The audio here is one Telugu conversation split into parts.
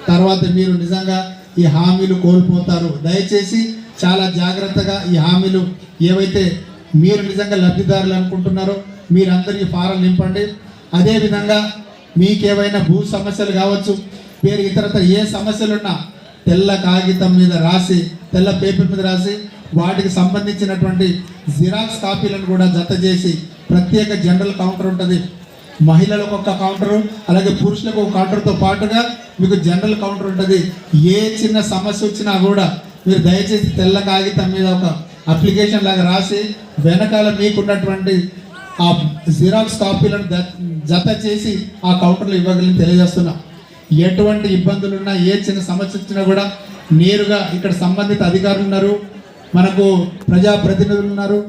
తర్వాత మీరు నిజంగా ఈ హామీలు కోల్పోతారు. దయచేసి చాలా జాగ్రత్తగా ఈ హామీలు ఏవైతే మీరు నిజంగా లబ్ధిదారులు అనుకుంటున్నారో మీరందరూ ఈ ఫారం నింపండి. అదేవిధంగా మీకేవైనా భూ సమస్యలు కావచ్చు, వేరే ఇతరత్ర ఏ సమస్యలున్నా తెల్ల కాగితం మీద రాసి, తెల్ల పేపర్ మీద రాసి వాటికి సంబంధించినటువంటి జిరాక్స్ కాపీలను కూడా జత చేసి, ప్రత్యేక జనరల్ కౌంటర్ ఉంటుంది, మహిళలకు ఒక కౌంటరు, అలాగే పురుషులకు ఒక కౌంటర్తో పాటుగా మీకు జనరల్ కౌంటర్ ఉంటుంది. ఏ చిన్న సమస్య వచ్చినా కూడా మీరు దయచేసి తెల్ల కాగితం మీద ఒక అప్లికేషన్ లాగా రాసి వెనకాల మీకున్నటువంటి ఆ జిరాక్స్ కాపీలను జత చేసి ఆ కౌంటర్లో ఇవ్వగలని తెలియజేస్తున్నా. ఎటువంటి ఇబ్బందులున్నా, ఏ చిన్న సమస్య వచ్చినా కూడా నేరుగా ఇక్కడ సంబంధిత అధికారులు ఉన్నారు, మనకు ప్రజాప్రతినిధులు ఉన్నారు,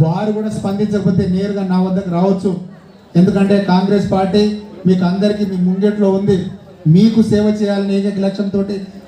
వారు కూడా స్పందించకపోతే నేరుగా నా వద్దకు రావచ్చు. ఎందుకంటే కాంగ్రెస్ పార్టీ మీకు అందరికీ మీ ముంగట్లో ఉంది. మీకు సేవ చేయాలని ఏకైక లక్ష్యంతో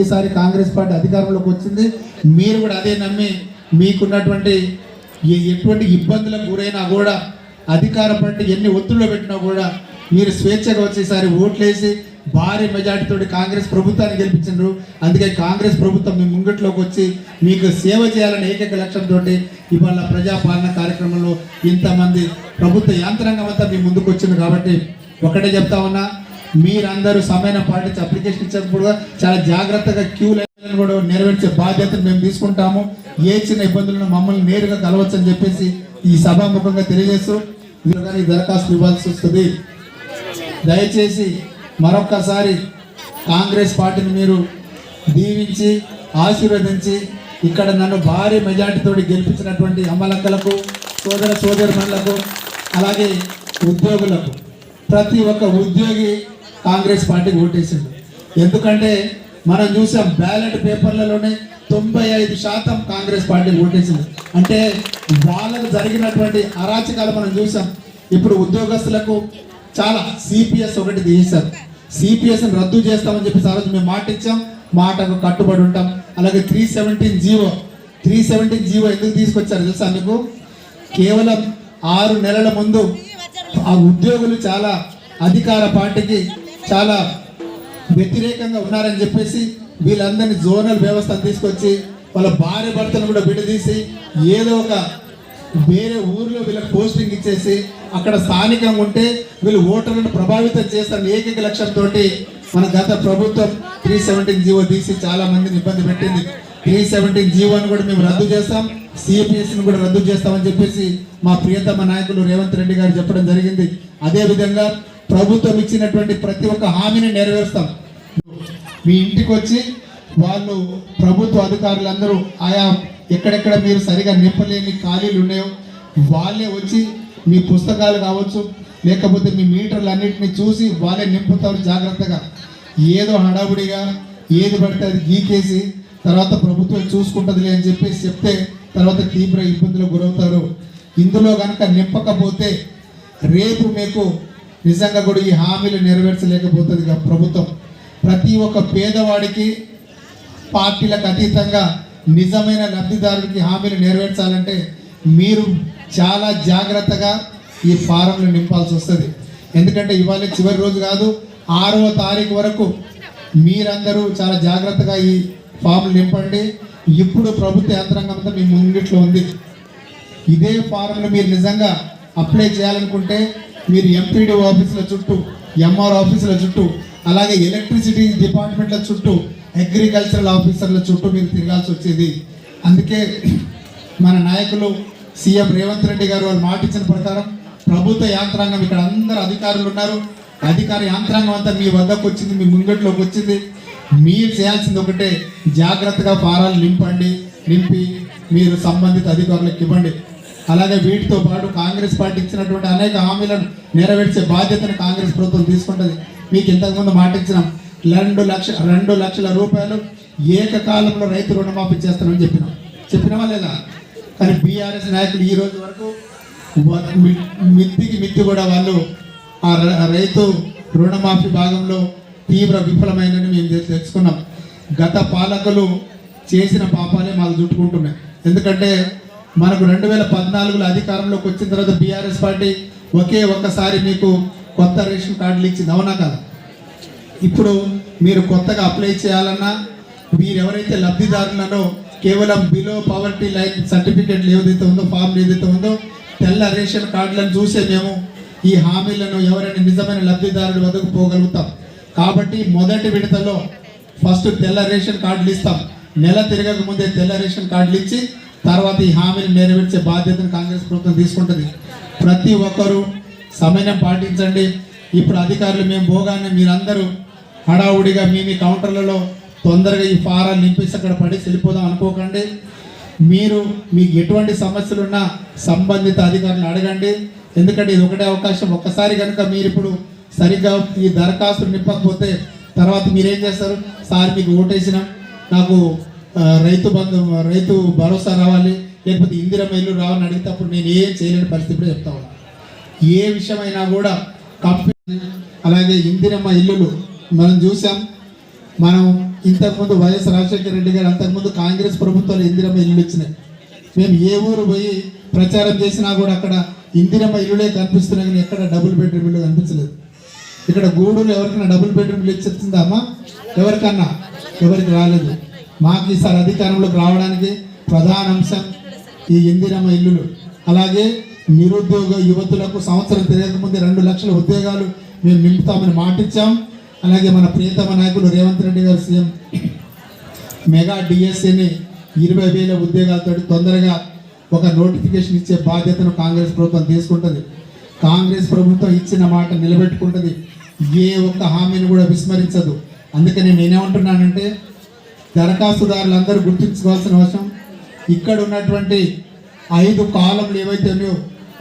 ఈసారి కాంగ్రెస్ పార్టీ అధికారంలోకి వచ్చింది. మీరు కూడా అదే నమ్మి మీకున్నటువంటి ఎటువంటి ఇబ్బందులకు గురైనా కూడా, అధికార పార్టీ ఎన్ని ఒత్తిడిలో పెట్టినా కూడా మీరు స్వేచ్ఛగా వచ్చేసారి ఓట్లేసి భారీ మెజార్టీతో కాంగ్రెస్ ప్రభుత్వాన్ని గెలిపించారు. అందుకే కాంగ్రెస్ ప్రభుత్వం మీ ముంగట్లోకి వచ్చి మీకు సేవ చేయాలని ఏకైక లక్ష్యంతో ఇవాళ ప్రజాపాలన కార్యక్రమంలో ఇంతమంది ప్రభుత్వ యంత్రాంగం అంతా మీ ముందుకు వచ్చింది. కాబట్టి ఒకటే చెప్తా ఉన్నా, మీరందరూ సమయం పాటించి అప్లికేషన్ ఇచ్చినప్పుడు చాలా జాగ్రత్తగా క్యూ లైన్ కూడా నెరవేర్చే బాధ్యతను మేము తీసుకుంటాము. ఏ చిన్న ఇబ్బందులను మమ్మల్ని నేరుగా కలవచ్చని చెప్పేసి ఈ సభాముఖంగా తెలియజేస్తూ మీరు కానీ దరఖాస్తు ఇవ్వాల్సి వస్తుంది. దయచేసి మరొక్కసారి కాంగ్రెస్ పార్టీని మీరు దీవించి ఆశీర్వదించి ఇక్కడ నన్ను భారీ మెజార్టీతో గెలిపించినటువంటి అమ్మలక్కలకు, సోదరులకు, అలాగే ఉద్యోగులకు, ప్రతి ఒక్క ఉద్యోగి కాంగ్రెస్ పార్టీకి ఓటేసిండు. ఎందుకంటే మనం చూసాం బ్యాలెట్ పేపర్లలోనే 95% కాంగ్రెస్ పార్టీకి ఓటేసింది. అంటే వాళ్ళకు జరిగినటువంటి అరాచకాలు మనం చూసాం. ఇప్పుడు ఉద్యోగస్తులకు చాలా సిపిఎస్ ఒకటి తీశారు. సిపిఎస్ని రద్దు చేస్తామని చెప్పేసి ఆ రోజు మేము మాట ఇచ్చాం, మాటకు కట్టుబడి ఉంటాం. అలాగే 317 జీవో ఎందుకు తీసుకొచ్చారు తెలుసా మీకు? కేవలం 6 నెలల ముందు ఆ ఉద్యోగులు చాలా అధికార పార్టీకి చాలా వ్యతిరేకంగా ఉన్నారని చెప్పేసి వీళ్ళందరినీ జోనల్ వ్యవస్థను తీసుకొచ్చి వాళ్ళ భార్య భర్తను కూడా విడదీసి ఏదో ఒక వేరే ఊర్లో వీళ్ళకి పోస్టింగ్ ఇచ్చేసి అక్కడ స్థానికంగా ఉంటే వీళ్ళు ఓటర్లను ప్రభావితం చేస్తారని ఏకైక లక్ష్యంతో మన గత ప్రభుత్వం 317 జీవో తీసి చాలా మందిని ఇబ్బంది పెట్టింది. 317 జీవోని కూడా మేము రద్దు చేస్తాం, సిపిఎస్ని కూడా రద్దు చేస్తామని చెప్పేసి మా ప్రియతమ నాయకులు రేవంత్ రెడ్డి గారు చెప్పడం జరిగింది. అదేవిధంగా ప్రభుత్వం ఇచ్చినటువంటి ప్రతి ఒక్క హామీని నెరవేరుస్తాం. మీ ఇంటికి వచ్చి వాళ్ళు ప్రభుత్వ అధికారులందరూ ఆయా ఎక్కడెక్కడ మీరు సరిగా నింపలేని ఖాళీలు ఉన్నాయో వాళ్ళే వచ్చి మీ పుస్తకాలు కావచ్చు, లేకపోతే మీ మీటర్లు అన్నింటినీ చూసి వాళ్ళే నింపుతారు జాగ్రత్తగా. ఏదో హడావుడిగా ఏది పడితే అది గీకేసి తర్వాత ప్రభుత్వం చూసుకుంటుందిలే అని చెప్పేసి చెప్తే తర్వాత తీవ్ర ఇబ్బందులకు గురవుతారు. ఇందులో కనుక నింపకపోతే రేపు మీకు నిజంగా కూడా ఈ హామీలు నెరవేర్చలేకపోతుంది ప్రభుత్వం. ప్రతి ఒక్క పేదవాడికి పార్టీలకు అతీతంగా నిజమైన లబ్ధిదారుడికి హామీలు నెరవేర్చాలంటే మీరు చాలా జాగ్రత్తగా ఈ ఫారంలు నింపాల్సి వస్తుంది. ఎందుకంటే ఇవాళ చివరి రోజు కాదు, 6వ తారీఖు వరకు మీరందరూ చాలా జాగ్రత్తగా ఈ ఫామ్లు నింపండి. ఇప్పుడు ప్రభుత్వ యంత్రాంగం అంతా మీ ముంగిట్లో ఉంది. ఇదే ఫారంలు మీరు నిజంగా అప్లై చేయాలనుకుంటే మీరు ఎంపీడీఓ ఆఫీసుల చుట్టూ, ఎంఆర్ ఆఫీసుల చుట్టూ, అలాగే ఎలక్ట్రిసిటీ డిపార్ట్మెంట్ల చుట్టూ, అగ్రికల్చరల్ ఆఫీసర్ల చుట్టూ మీరు తిరగాల్సి వచ్చేది. అందుకే మన నాయకులు సీఎం రేవంత్ రెడ్డి గారు వాళ్ళు మాట ఇచ్చిన ప్రకారం ప్రభుత్వ యంత్రాంగం ఇక్కడ అందరు అధికారులు ఉన్నారు, అధికార యంత్రాంగం అంతా మీ వద్దకు వచ్చింది, మీ ముంగట్లోకి వచ్చింది. మీరు చేయాల్సింది ఒకటే, జాగ్రత్తగా ఫారాలు నింపి మీరు సంబంధిత అధికారులకు ఇవ్వండి. అలాగే వీటితో పాటు కాంగ్రెస్ పార్టీ ఇచ్చినటువంటి అనేక హామీలను నెరవేర్చే బాధ్యతను కాంగ్రెస్ ప్రభుత్వం తీసుకుంటుంది. మీకు ఇంతకుముందు మాట ఇచ్చినాం, 2 లక్షల రూపాయలు ఏకకాలంలో రైతు రుణమాఫీ చేస్తామని చెప్పినామా లేదా? కానీ బీఆర్ఎస్ నాయకులు ఈ రోజు వరకు మిత్తి కూడా వాళ్ళు ఆ రైతు రుణమాఫీ భాగంలో తీవ్ర విఫలమైనని మేము తెలుసుకున్నాం. గత పాలకులు చేసిన పాపాలే మాకు చుట్టుకుంటున్నాయి. ఎందుకంటే మనకు 2014లో అధికారంలోకి వచ్చిన తర్వాత బీఆర్ఎస్ పార్టీ ఒక్కసారి మీకు కొత్త రేషన్ కార్డులు ఇచ్చింది, అవునా కదా? ఇప్పుడు మీరు కొత్తగా అప్లై చేయాలన్నా మీరు ఎవరైతే లబ్ధిదారులను కేవలం బిలో పవర్టీ లైన్ సర్టిఫికేట్లు ఏదైతే ఉందో ఫామ్ ఏదైతే ఉందో తెల్ల రేషన్ కార్డులను చూసే మేము ఈ హామీలను ఎవరైనా నిజమైన లబ్ధిదారుడు వద్దకు పోగలుగుతాం. కాబట్టి మొదటి విడతలో ఫస్ట్ తెల్ల రేషన్ కార్డులు ఇస్తాం. నెల తిరగక ముందే తెల్ల రేషన్ కార్డులు ఇచ్చి తర్వాత ఈ హామీలు నెరవేర్చే బాధ్యతను కాంగ్రెస్ ప్రభుత్వం తీసుకుంటుంది. ప్రతి ఒక్కరూ సమయం పాటించండి. ఇప్పుడు అధికారులు మేము పోగానే మీరందరూ హడావుడిగా మీ కౌంటర్లలో తొందరగా ఈ ఫారాలు నింపేసి అక్కడ పడేసి వెళ్ళిపోదాం అనుకోకండి. మీకు ఎటువంటి సమస్యలు ఉన్నా సంబంధిత అధికారులను అడగండి. ఎందుకంటే ఇది ఒకటే అవకాశం. ఒక్కసారి కనుక మీరు ఇప్పుడు సరిగ్గా ఈ దరఖాస్తులు నింపకపోతే తర్వాత మీరేం చేస్తారు? సార్ మీకు ఓటేసినాం, నాకు రైతు భరోసా రావాలి, లేకపోతే ఇందిరమ్మ ఇల్లు రావాలని అడిగితే అప్పుడు నేను ఏం చేయలేని పరిస్థితి చెప్తా ఉన్నాను. ఏ విషయమైనా కూడా అలాగే ఇందిరమ్మ ఇల్లులు మనం చూసాం. మనం ఇంతకుముందు వైఎస్ రాజశేఖర రెడ్డి గారు అంతకుముందు కాంగ్రెస్ ప్రభుత్వాలు ఇందిరమ్మ ఇల్లులు ఇచ్చినాయి. మేము ఏ ఊరు పోయి ప్రచారం చేసినా కూడా అక్కడ ఇందిరమ్మ ఇల్లులే కనిపిస్తున్నాయి, కానీ ఎక్కడ డబుల్ బెడ్రూమ్ ఇల్లు కనిపించలేదు. ఇక్కడ గూడూరు ఎవరికైనా డబుల్ బెడ్రూమ్ ఇల్లు ఇచ్చేస్తుందా అమ్మా? ఎవరికి రాలేదు. మాకు ఈసారి అధికారంలోకి రావడానికి ప్రధాన అంశం ఈ ఇందిరమ్మ ఇల్లులు. అలాగే నిరుద్యోగ యువతులకు సంవత్సరం తిరగకముందే 2 లక్షల ఉద్యోగాలు మేము నింపుతామని మాటిచ్చాం. అలాగే మన ప్రియతమ నాయకులు రేవంత్ రెడ్డి గారు సీఎం మెగా డిఎస్సిని 20,000 ఉద్యోగాలతో తొందరగా ఒక నోటిఫికేషన్ ఇచ్చే బాధ్యతను కాంగ్రెస్ ప్రభుత్వం తీసుకుంటుంది. కాంగ్రెస్ ప్రభుత్వం ఇచ్చిన మాట నిలబెట్టుకుంటుంది. ఏ ఒక్క హామీని కూడా విస్మరించదు. అందుకని నేనేమంటున్నానంటే దరఖాస్తుదారులందరూ గుర్తుంచుకోవాల్సిన అవసరం, ఇక్కడ ఉన్నటువంటి 5 కాలంలు ఏవైతే ఉన్నాయో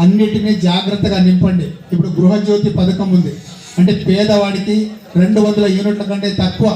అన్నిటినీ జాగ్రత్తగా నింపండి. ఇప్పుడు గృహజ్యోతి పథకం ఉంది, అంటే పేదవాడికి 200 యూనిట్ల కంటే తక్కువ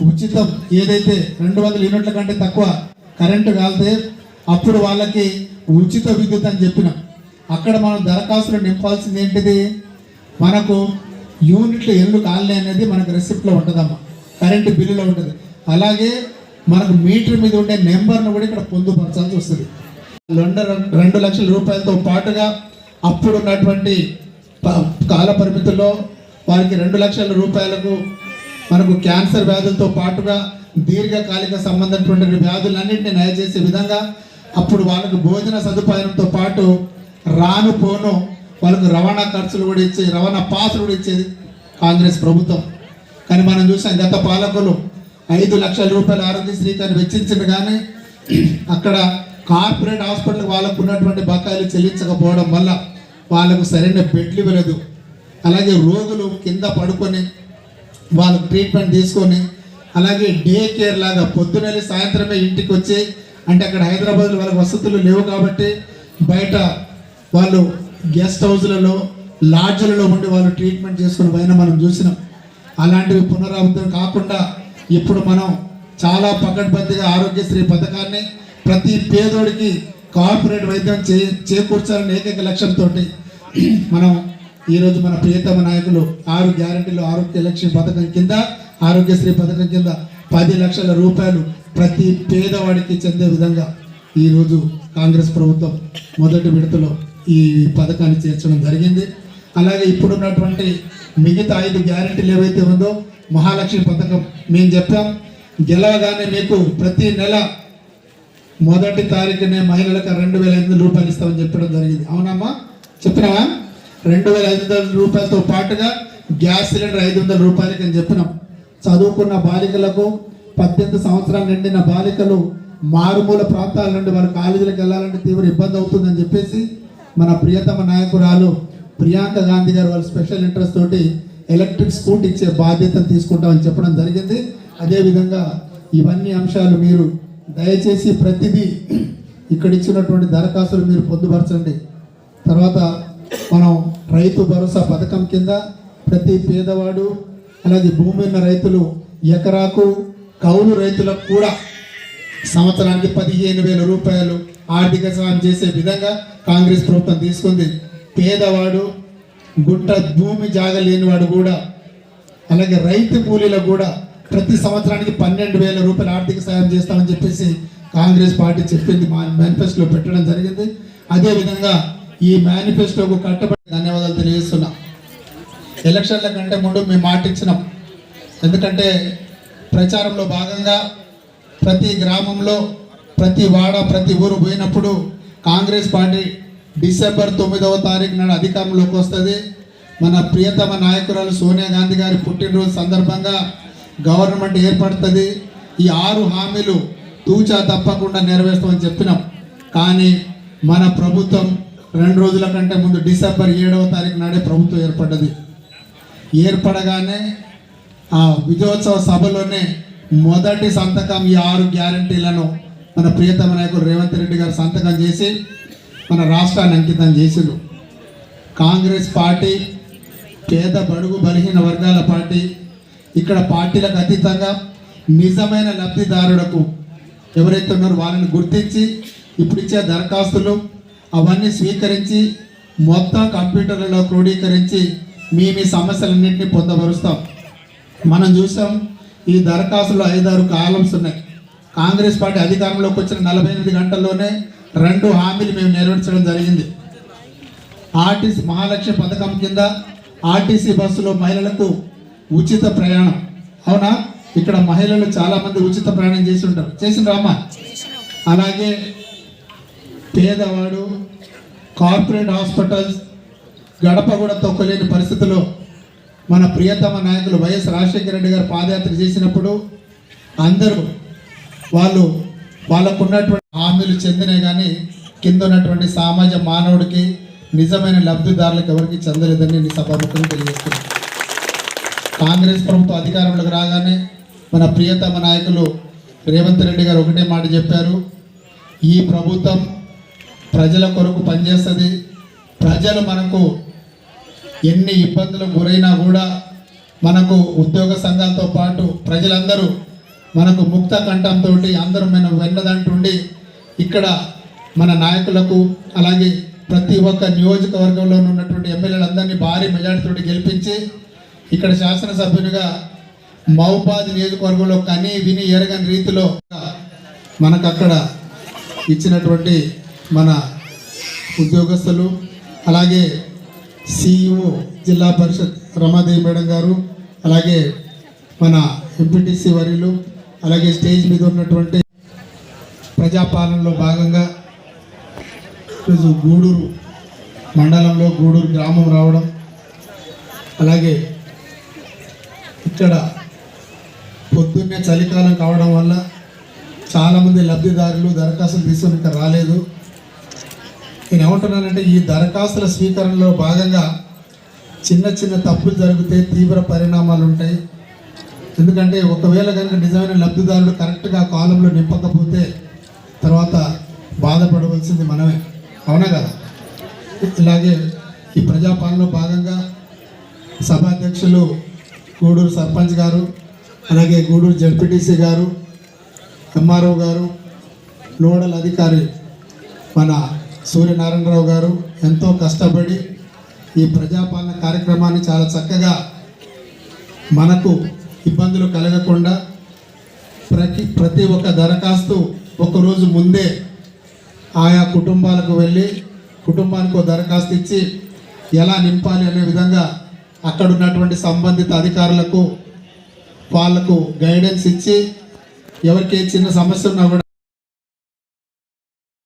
ఉచితం, ఏదైతే 200 యూనిట్ల కంటే తక్కువ కరెంటు కాలితే అప్పుడు వాళ్ళకి ఉచిత విద్యుత్ అని చెప్పినాం. అక్కడ మనం దరఖాస్తులు నింపాల్సింది ఏంటిది? మనకు యూనిట్లు ఎల్లు కాలే అనేది మనకు రెసిప్ట్లో ఉంటుందమ్మా, కరెంటు బిల్లులో ఉంటుంది. అలాగే మనకు మీటర్ మీద ఉండే నెంబర్ను కూడా ఇక్కడ పొందుపరచాల్సి వస్తుంది. 2 లక్షల రూపాయలతో పాటుగా అప్పుడు ఉన్నటువంటి కాల పరిమితుల్లో వారికి 2 లక్షల రూపాయలకు మనకు క్యాన్సర్ వ్యాధులతో పాటుగా దీర్ఘకాలిక సంబంధమైనటువంటి వ్యాధులన్నింటినీ నయం చేసే విధంగా అప్పుడు వాళ్ళకు భోజన సదుపాయంతో పాటు రాను పోను వాళ్ళకు రవాణా ఖర్చులు కూడా ఇచ్చేది, రవాణా పాసులు కూడా ఇచ్చేది కాంగ్రెస్ ప్రభుత్వం. కానీ మనం చూసాం గత పాలకులు 5 లక్షల రూపాయల ఆరోగ్యశ్రీ కానీ వెచ్చించింది, కానీ అక్కడ కార్పొరేట్ హాస్పిటల్ వాళ్ళకు ఉన్నటువంటి బకాయిలు చెల్లించకపోవడం వల్ల వాళ్ళకు సరైన బెడ్లు ఇవ్వలేదు. అలాగే రోగులు కింద పడుకొని వాళ్ళకు ట్రీట్మెంట్ తీసుకొని, అలాగే డే కేర్ లాగా పొద్దునెళ్ళి సాయంత్రమే ఇంటికి వచ్చి, అంటే అక్కడ హైదరాబాద్లో వాళ్ళకి వసతులు లేవు కాబట్టి బయట వాళ్ళు గెస్ట్ హౌస్లలో లాడ్జ్లలో ఉండి వాళ్ళు ట్రీట్మెంట్ చేసుకుని పైన మనం చూసినాం. అలాంటివి పునరావృతం కాకుండా ఇప్పుడు మనం చాలా పకడ్బందీగా ఆరోగ్యశ్రీ పథకాన్ని ప్రతి పేదోడికి కార్పొరేట్ వైద్యం చేకూర్చాలని ఏకైక లక్ష్యంతో మనం ఈరోజు మన ప్రియతమ నాయకులు 6 గ్యారెంటీలు ఆరోగ్య లక్ష్యం పథకం కింద, ఆరోగ్యశ్రీ పథకం కింద 10 లక్షల రూపాయలు ప్రతి పేదవాడికి చెందే విధంగా ఈరోజు కాంగ్రెస్ ప్రభుత్వం మొదటి విడతలో ఈ పథకాన్ని చేర్చడం జరిగింది. అలాగే ఇప్పుడున్నటువంటి మిగతా 5 గ్యారెంటీలు ఏవైతే ఉందో మహాలక్ష్మి పథకం మేము చెప్పాం, గెలవగానే మీకు ప్రతి నెల 1వ తారీఖునే మహిళలకు 2,500 రూపాయలు ఇస్తామని చెప్పడం జరిగింది. అవునమ్మా? చెప్పినావా? 2,500 రూపాయలతో పాటుగా గ్యాస్ సిలిండర్ 500 రూపాయలకి అని చెప్పినాం. చదువుకున్న బాలికలకు 18 సంవత్సరాలు నిండిన బాలికలు మారుమూల ప్రాంతాల నుండి వారు కాలేజీలకు వెళ్ళాలంటే తీవ్ర ఇబ్బంది అవుతుందని చెప్పేసి మన ప్రియతమ నాయకురాలు ప్రియాంక గాంధీ గారు వాళ్ళు స్పెషల్ ఇంట్రెస్ట్ తోటి ఎలక్ట్రిక్ స్కూటీ ఇచ్చే బాధ్యతను తీసుకుంటామని చెప్పడం జరిగింది. అదేవిధంగా ఇవన్నీ అంశాలు మీరు దయచేసి ప్రతిదీ ఇక్కడ ఇచ్చినటువంటి దరఖాస్తులు మీరు పొందుపరచండి. తర్వాత మనం రైతు భరోసా పథకం కింద ప్రతి పేదవాడు, అలాగే భూమి ఉన్న రైతులు, ఎకరాకు కౌలు రైతులకు కూడా సంవత్సరానికి 15,000 రూపాయలు ఆర్థిక సహాయం చేసే విధంగా కాంగ్రెస్ ప్రభుత్వం తీసుకుంది. పేదవాడు, గుంట భూమి జాగ లేనివాడు కూడా, అలాగే రైతు కూలీలకు కూడా ప్రతి సంవత్సరానికి 12,000 రూపాయలు ఆర్థిక సాయం చేస్తామని చెప్పేసి కాంగ్రెస్ పార్టీ చెప్పింది, మా మేనిఫెస్టోలో పెట్టడం జరిగింది. అదేవిధంగా ఈ మేనిఫెస్టోకు కట్టుబడి ధన్యవాదాలు తెలియజేస్తున్నాం. ఎలక్షన్ల కంటే ముందు మేము మాట ఇచ్చినాం, ఎందుకంటే ప్రచారంలో భాగంగా ప్రతి గ్రామంలో ప్రతి వాడ ప్రతి ఊరు పోయినప్పుడు కాంగ్రెస్ పార్టీ డిసెంబర్ 9వ తారీఖు నాడు అధికారంలోకి వస్తుంది. మన ప్రియతమ నాయకురాలు సోనియా గాంధీ గారి పుట్టినరోజు సందర్భంగా గవర్నమెంట్ ఏర్పడుతుంది. ఈ 6 హామీలు తూచా తప్పకుండా నెరవేర్స్తామని చెప్పినాం. కానీ మన ప్రభుత్వం 2 రోజుల కంటే ముందు డిసెంబర్ 7వ తారీఖు నాడే ప్రభుత్వం ఏర్పడ్డది. ఏర్పడగానే ఆ విజయోత్సవ సభలోనే మొదటి సంతకం ఈ 6 గ్యారంటీలను మన ప్రియతమ నాయకుడు రేవంత్ రెడ్డి గారు సంతకం చేసి మన రాష్ట్రాన్ని అంకితం చేసిండు. కాంగ్రెస్ పార్టీ పేద బడుగు బలహీన వర్గాల పార్టీ. ఇక్కడ పార్టీలకు అతీతంగా నిజమైన లబ్ధిదారులకు ఎవరైతే ఉన్నారో వాళ్ళని గుర్తించి ఇప్పుడు ఇచ్చే దరఖాస్తులు అవన్నీ స్వీకరించి మొత్తం కంప్యూటర్లలో క్రోడీకరించి మీ సమస్యలన్నింటినీ పొందపరుస్తాం. మనం చూసాం ఈ దరఖాస్తులో 5-6 కాలమ్స్ ఉన్నాయి. కాంగ్రెస్ పార్టీ అధికారంలోకి వచ్చిన 48 గంటల్లోనే 2 హామీలు మేము నెరవేర్చడం జరిగింది. ఆర్టీసీ మహాలక్ష్మి పథకం కింద ఆర్టీసీ బస్సులో మహిళలకు ఉచిత ప్రయాణం. అవునా? ఇక్కడ మహిళలు చాలామంది ఉచిత ప్రయాణం చేసి ఉంటారు. చేసిండ్రమ్మా? అలాగే పేదవాడు కార్పొరేట్ హాస్పిటల్స్ గడప కూడా తొక్కలేని పరిస్థితుల్లో మన ప్రియతమ నాయకులు వైఎస్ రాజశేఖర రెడ్డి గారు పాదయాత్ర చేసినప్పుడు అందరూ వాళ్ళకు ఉన్నటువంటి హామీలు చెందినే కానీ కింద ఉన్నటువంటి సమాజ మానవుడికి నిజమైన లబ్ధిదారులకు ఎవరికి చెందలేదని నేను సభాముఖంగా తెలియజేస్తున్నాను. కాంగ్రెస్ ప్రభుత్వం అధికారంలోకి రాగానే మన ప్రియతమ నాయకులు రేవంత్ రెడ్డి గారు ఒకటే మాట చెప్పారు, ఈ ప్రభుత్వం ప్రజల కొరకు పనిచేస్తుంది. ప్రజలు మనకు ఎన్ని ఇబ్బందులు గురైనా కూడా మనకు ఉద్యోగ సంఘాలతో పాటు ప్రజలందరూ మనకు ముక్త కంఠంతో అందరూ మనం వెన్నదంటుండి ఇక్కడ మన నాయకులకు అలాగే ప్రతి ఒక్క నియోజకవర్గంలో ఉన్నటువంటి ఎమ్మెల్యేలందరినీ భారీ మెజార్టీతో గెలిపించి ఇక్కడ శాసనసభ్యునిగా మహబూబాద్ నియోజకవర్గంలో కని విని ఎరగని రీతిలో మనకు అక్కడ ఇచ్చినటువంటి మన ఉద్యోగస్తులు అలాగే సిఇఓ జిల్లా పరిషత్ రమాదేవి మేడం గారు అలాగే మన ఎంపీటీసీ వర్యులు అలాగే స్టేజ్ మీద ఉన్నటువంటి ప్రజాపాలనలో భాగంగా ఈరోజు గూడూరు మండలంలో గూడూరు గ్రామం రావడం అలాగే ఇక్కడ పొద్దున్నే చలికాలం కావడం వల్ల చాలామంది లబ్ధిదారులు దరఖాస్తులు తీసుకొని ఇక్కడ రాలేదు. నేను ఏమంటున్నానంటే ఈ దరఖాస్తుల స్వీకరణలో భాగంగా చిన్న చిన్న తప్పులు జరిగితే తీవ్ర పరిణామాలు ఉంటాయి. ఎందుకంటే ఒకవేళ కనుక నిజమైన లబ్ధిదారులు కరెక్ట్గా కాలంలో నింపకపోతే తర్వాత బాధపడవలసింది మనమే. అవునా కదా? ఇలాగే ఈ ప్రజాపాలనలో భాగంగా సభాధ్యక్షులు గూడూరు సర్పంచ్ గారు అలాగే గూడూరు జడ్పీటీసీ గారు ఎంఆర్ఓ గారు నోడల్ అధికారి మన సూర్యనారాయణరావు గారు ఎంతో కష్టపడి ఈ ప్రజాపాలన కార్యక్రమాన్ని చాలా చక్కగా మనకు ఇబ్బందులు కలగకుండా ప్రతి ఒక్క దరఖాస్తు ఒకరోజు ముందే ఆయా కుటుంబాలకు వెళ్ళి కుటుంబానికి ఒక దరఖాస్తు ఇచ్చి ఎలా నింపాలి అనే విధంగా అక్కడ ఉన్నటువంటి సంబంధిత అధికారులకు వాళ్లకు గైడెన్స్ ఇచ్చి ఎవరికి చిన్న సమస్య ఉన్నా కూడా